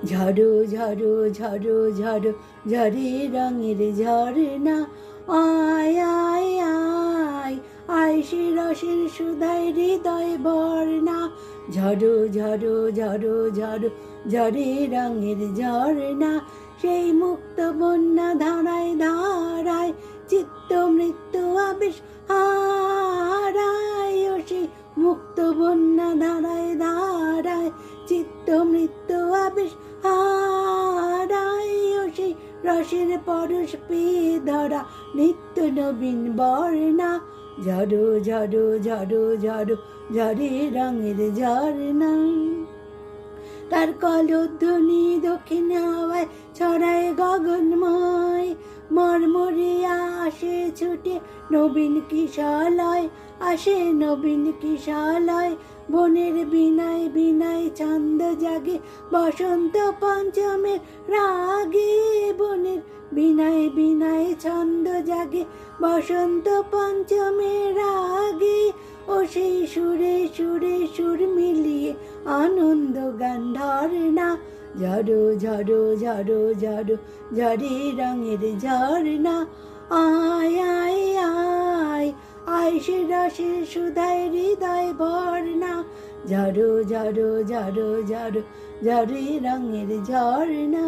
ঝরো ঝরো ঝরো ঝরো ঝরে রঙের ঝরনা, আয় আয় আয় আয় সে রসের সুধায় হৃদয় ভরনা। ঝরো ঝরো ঝরো ঝরো ঝরে রঙের ঝরনা, সেই মুক্ত বন্যা ধারায় ধারায় চিত্ত মৃত্যু আবেশ হারায়। ও সেই মুক্ত বন্যা ধারায় ধারায় চিত্ত মৃত্যু আবেশ হারায়। ও সেই রসের পরশ পেয়ে ধরা নিত্য নবীন বর্ণা। ঝরো ঝরো ঝরো ঝরো ঝরে রঙের ঝরনা। তার কলধ্বনি দক্ষিণ হাওয়ায় ছড়ায় গগনময়, মরমরিয়া আসে ছুটে নবীন কিশলয়, আসে নবীন কিশলয়। বনের বিনায় বিনায় ছন্দ জাগে বসন্ত পঞ্চমের রাগে, বনের বিনায় বিনায় ছন্দ জাগে বসন্ত পঞ্চমের রাগে। ও সেই সুরে সুরে সুর মিলিয়ে আনন্দ গান ধরনা। ঝরো ঝরো ঝরো ঝরো ঝরে রঙের ঝরনা, আয় আয় আয় আয় সে রসের সুধায় হৃদয় ভরনা। ঝরো ঝরো ঝরো ঝরো ঝরে রঙের ঝরনা।